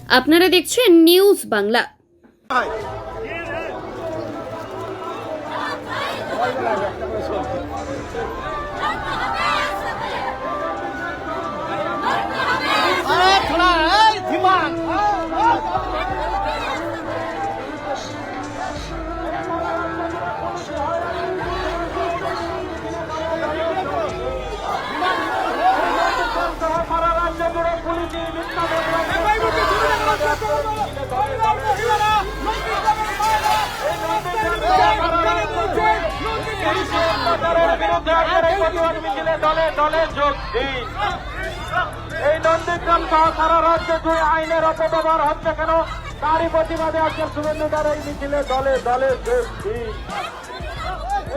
আপনারা দেখছেন নিউজ বাংলা। এই নন্দীগ্রাম সহ সারা রাজ্যে যে আইনের অপব্যবহার হচ্ছে কেন তারই প্রতিবাদে আজকে শুভেন্দুদার এই মিছিলে দলে দলে যোগ দিন।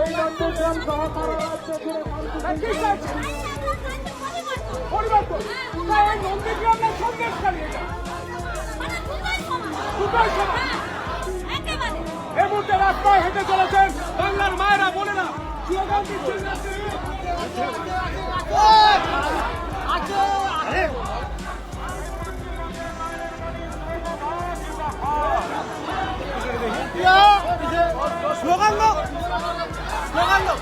এই নন্দীগ্রাম সহ সারা রাজ্যে এই মুহূর্তে রাস্তায় হেঁটে চলেছেন বাংলার মায়েরা, বোনেরা, স্লোগান দিচ্ছেন। স্লোগান দাও, স্লোগান দাও।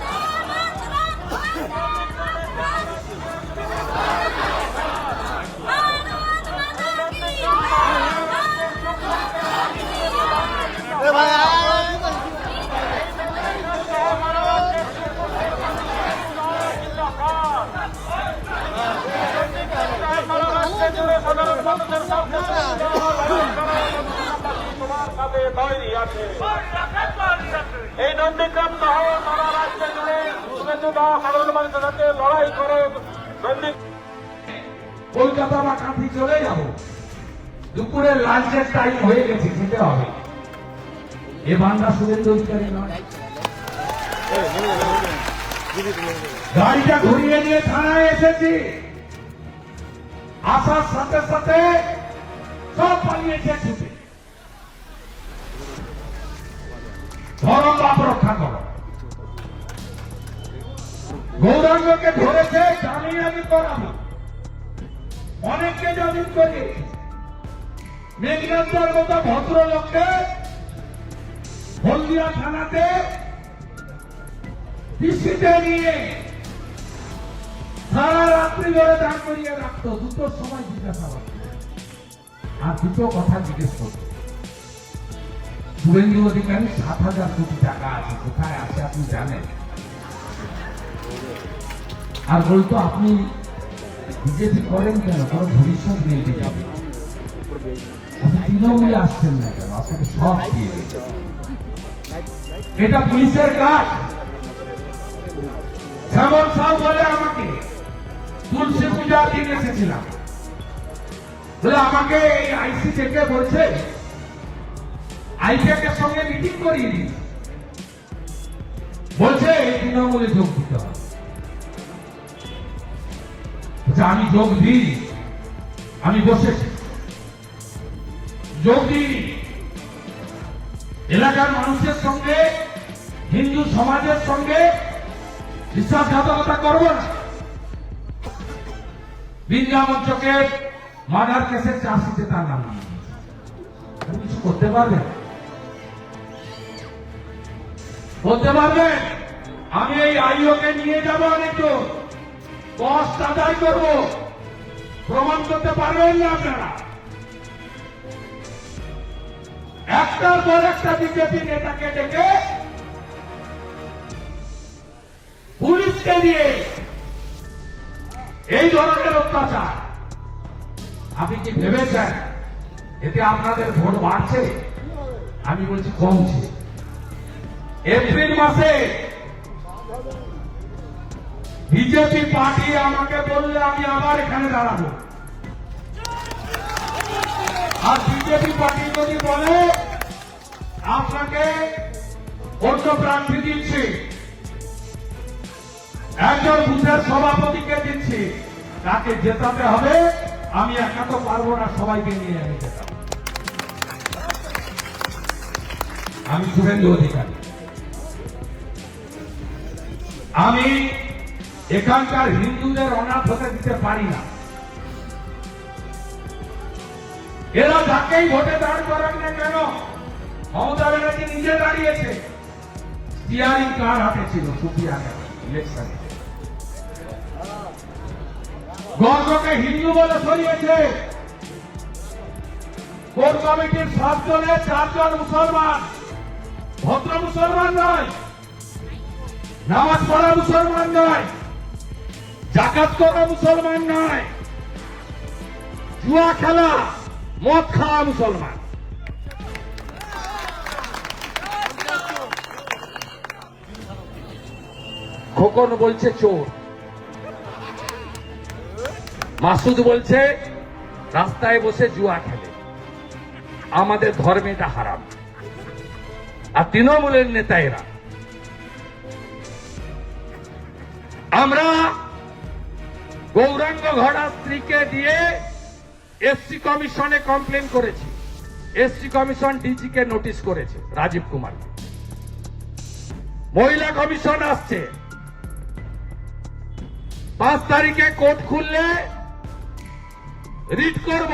এই নন্দীগ্রাম সহ সারা রাজ্যে জুড়ে শুভেন্দুদা সাধারণ মানুষের সাথে লড়াই করে কলকাতা বা কাঁথি চলে যাব। দুপুরের লাঞ্চের টাইম হয়ে গেছে, খেতে হবে। এ বাংলা শুভেন্দু অধিকারী নয়। গাড়িটা ঘুরিয়ে নিয়ে থানায় এসেছি, আসার সাথে সাথে সব পালিয়েছে ছুটে। ধরম বাপ রক্ষা করো। গৌরাঙ্গকে ধরেছে, জামিন আমি করাবো, অনেককে জামিন করিয়েছে। মেঘনাথের মতো ভদ্রলোককে হলদিয়া থানাতে পিসিতে নিয়ে সারা রাত্রি ধরে দাঁড় করিয়ে রাখতো। দুটোর সময় জিজ্ঞাসাবাদ আর দুটো কথা জিজ্ঞেস করতো। শুভেন্দু অধিকারী 7,000 কোটি টাকা আছে, কোথায় আছে আপনি জানেন? আর বলতো আপনি বিজেপি করেন কেন, কোনো ভবিষ্যৎ নেই বিজেপি, আপনি তৃণমূলে আসছেন না কেন, আপনাকে সব দিয়ে দিচ্ছে। এটা পুলিশের কাজ। শ্যামল সাউ বলে আমাকে, তুলসী পূজার দিন এসেছিলাম, বলে আমাকে এই আইসি থেকে বলছে আইপ্যাকের সঙ্গে মিটিং করিয়ে দিন, বলছে এই তৃণমূলে যোগ দিতে হবে। আমি যোগ দিই, আমি বসেছি, যোগ দিই। এলাকার মানুষের সঙ্গে, হিন্দু সমাজের সঙ্গে বিশ্বাসঘাতকতা করব না। বৃন্দাবন চকের মার্ডার কেসের চার্জশিটে তার নাম কিছু করতে পারবেন? বলতে পারবেন আমি এই আইওকে নিয়ে যাবো, অনেক দূর কষ্ট আদায় করব, প্রমাণ করতে পারবেন না আপনারা? একটার পর একটা বিজেপি নেতাকে ডেকে পুলিশকে দিয়ে এই ধরনের অত্যাচার, আপনি কি ভেবেছেন এতে আপনাদের ভোট বাড়ছে? আমি বলছি কমছে। এপ্রিল মাসে বিজেপি পার্টি আমাকে বললে আমি আবার এখানে দাঁড়াবো, আর বিজেপি পার্টি যদি বলে আপনাকে অন্য প্রার্থী দিচ্ছি, একজন বুথের সভাপতিকে দিচ্ছি, তাকে জেতাতে হবে, আমি একা তো পারবো না, সবাইকে নিয়ে আমি জেতাবো। আমি শুভেন্দু অধিকারী, আমি এখানকার হিন্দুদের অনাথ হতে দিতে পারি না। এরা যাকেই ভোটে দাঁড় করান না কেন, মমতা ব্যানার্জি নিজে দাঁড়িয়েছে, স্টিয়ারিং কার হাতে ছিল সুপ্রিয়া ইলেকশনে, গর্গকে হিন্দু বলে সরিয়েছে, কোর কমিটির 7 জনে 4 জন মুসলমান, ভদ্র মুসলমান নয়, নামাজ পড়া মুসলমান নয়, জাকাত করা মুসলমান নয়, জুয়া খেলা মদ খাওয়া মুসলমান। খোকন বলছে চোর, মাসুদ বলছে রাস্তায় বসে জুয়া খেলে, আমাদের ধর্মে এটা হারাম। আর তৃণমূলের নেতা এরা। আমরা গৌরাঙ্গ ঘড়ার স্ত্রীকে দিয়ে এসসি কমিশনে কমপ্লেন করেছি, এসসি কমিশন ডিজিকে নোটিশ করেছে, রাজীব কুমার। মহিলা কমিশন আসছে, 5 তারিখে কোর্ট খুললে রিট করব।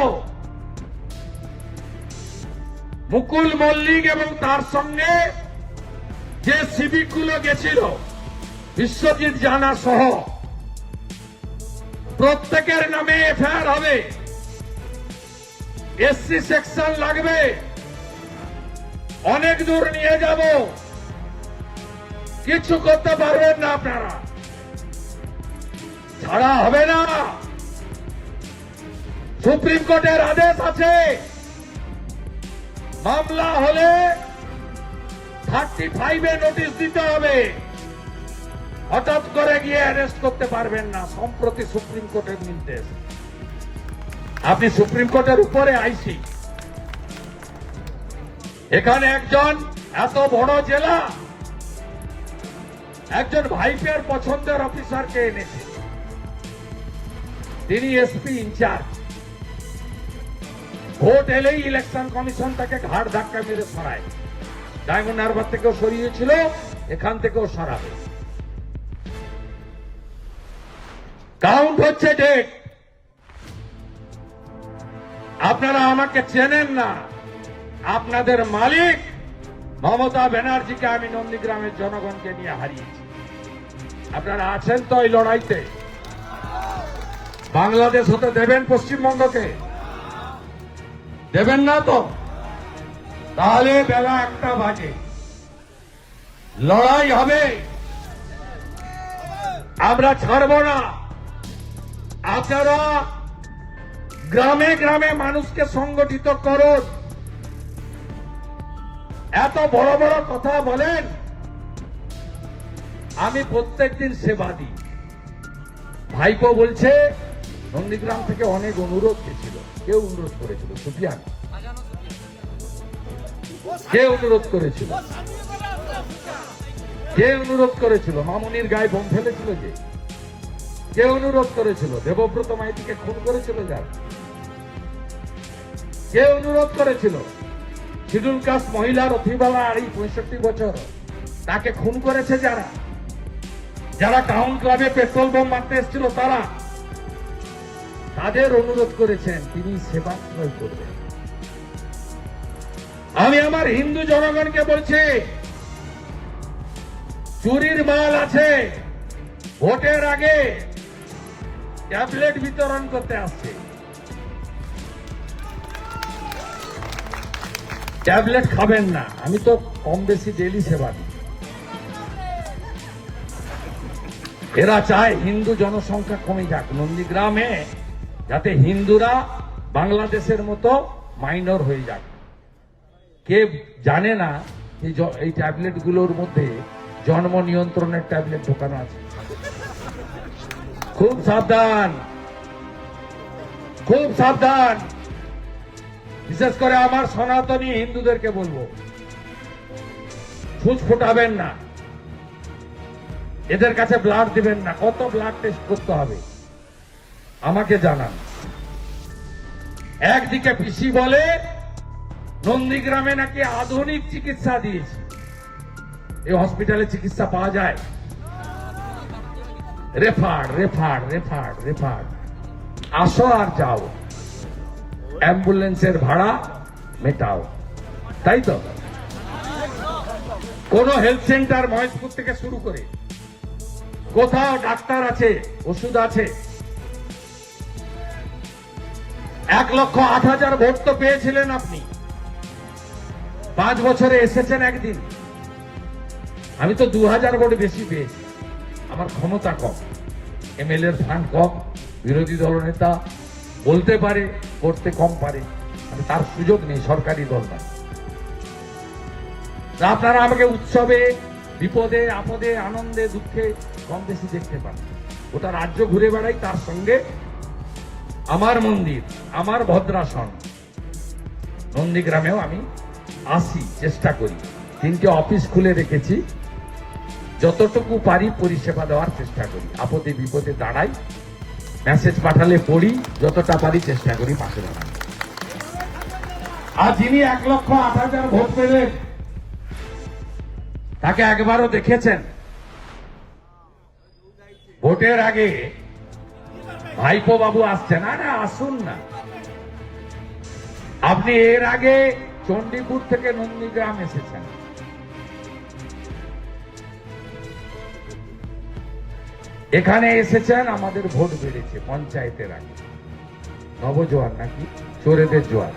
মুকুল মল্লিক এবং তার সঙ্গে যে সিভিক গুলো গেছিল, বিশ্বজিৎ জানা সহ প্রত্যেকের নামে এফআইআর হবে, এসসি সেকশন লাগবে, অনেক দূর নিয়ে যাব, কিছু করতে পারবেন না আপনারা, ছাড়া হবে না। সুপ্রিম কোর্টের আদেশ আছে, মামলা হলে 35-এ নোটিশ দিতে হবে, হঠাৎ করে গিয়ে অ্যারেস্ট করতে পারবেন না। সম্প্রতি সুপ্রিম কোর্টের নির্দেশ, আপনি সুপ্রিম কোর্টের উপরে আইসি, এখানে একজন এত বড় জেলা, একজন ভাইপের পছন্দের অফিসারকে এনেছে, তিনি এসপি ইনচার্জ। ভোট এলেই ইলেকশন কমিশন তাকে ঘাড় ধাক্কা মেরে সরায়, ডায়মন্ড হারবার থেকেও সরিয়েছিল, এখান থেকেও সরাবে। কাউন্ট হচ্ছে ডেট। আপনারা আমাকে চেনেন না, আপনাদের মালিক মমতা ব্যানার্জিকে আমি নন্দীগ্রামের জনগণকে নিয়ে হারিয়েছি। আপনারা আছেন তো এই লড়াইতে? বাংলাদেশ হতে দেবেন পশ্চিমবঙ্গকে? দেবেন না তো? তাহলে বেলা 1টা বাজে, লড়াই হবে, আমরা ছাড়ব না। আপনারা গ্রামে গ্রামে মানুষকে সংগঠিত করুন। এত বড় বড় কথা বলেন, আমি প্রত্যেকদিন সেবা দিই। ভাইপো বলছে নন্দীগ্রাম থেকে অনেক অনুরোধ গেছিল, কেউ অনুরোধ করেছিল? সুফিয়ান কে অনুরোধ করেছিল? কে অনুরোধ করেছিল? মামুনির গায়ে বোম ফেলেছিল যে? কে অনুরোধ করেছিল? দেবব্রত মাইতিকে খুন করেছিল যার? কে অনুরোধ করেছিল? শিডিউল কাস্ট মহিলার অতিবালা 65 বছর, তাকে খুন করেছে যারা, যারা টাউন ক্লাবে পেট্রোল বোম মারতে এসেছিল তারা, তাদের অনুরোধ করেছেন তিনি সেবাশ্রয় করবেন। আমি আমার হিন্দু জনগণকে বলছি, চুরির মাল আছে, ভোটের আগে ট্যাবলেট বিতরণ করতে আসছে, ট্যাবলেট খাবেন না। আমি তো কম বেশি ডেলি সেবা দিই। এরা চায় হিন্দু জনসংখ্যা কমে যাক নন্দীগ্রামে, যাতে হিন্দুরা বাংলাদেশের মতো মাইনর হয়ে যাক। কে জানে না এই ট্যাবলেট গুলোর মধ্যে জন্ম নিয়ন্ত্রণের ট্যাবলেট ঢোকানো আছে। খুব সাবধান, খুব সাবধান। বিশেষ করে আমার সনাতনী হিন্দুদেরকে বলবো, ছুঁচ ফোটাবেন না, এদের কাছে ব্লাড দিবেন না। কত ব্লাড টেস্ট করতে হবে আমাকে জানান। একদিকে পিসি বলে নন্দীগ্রামে নাকি আধুনিক চিকিৎসা দিয়েছে, এই হসপিটালে চিকিৎসা পাওয়া যায়? Referred referred referred referred. আসো আর যাও, অ্যাম্বুলেন্সের ভাড়া মেটাও, তাই তো? কোন হেলথ সেন্টার মহেশপুর থেকে শুরু করে কোথাও ডাক্তার আছে, ওষুধ আছে? 1,08,000 ভোট তো পেয়েছিলেন আপনি, 5 বছরে এসেছেন একদিন। আমি তো 2,000 ভোট বেশি পেয়েছি। আমার ক্ষমতা কম, এমএলএ এর ফান্ড কম, বিরোধী দলনেতা বলতে পারে, করতে কম পারে, আমি তার সুযোগ নেই, সরকারি দল না। আপনারা আমাকে উৎসবে, বিপদে, আপদে, আনন্দে, দুঃখে কম বেশি দেখতে পান। ওটা রাজ্য ঘুরে বেড়াই, তার সঙ্গে আমার মন্দির, আমার ভদ্রাসন নন্দীগ্রামেও আমি আসি, চেষ্টা করি। 3টে অফিস খুলে রেখেছি, যতটুকু পারি পরিষেবা দেওয়ার চেষ্টা করি। আপদে বিপদে দাঁড়াই, মেসেজ পাঠালে পড়ি, যতটা পারি চেষ্টা করি পাশে দাঁড়াই। আর যিনি 1,08,000 ভোট পেলেন, তাকে একবারও দেখেছেন? ভোটের আগে ভাইপো বাবু আসছেন, আরে আসুন না। আপনি এর আগে চণ্ডীপুর থেকে নন্দীগ্রাম এসেছেন, এখানে এসেছেন, আমাদের ভোট বেড়েছে পঞ্চায়েতের আগে। নবজোয়ার নাকি চোরেদের জোয়ার।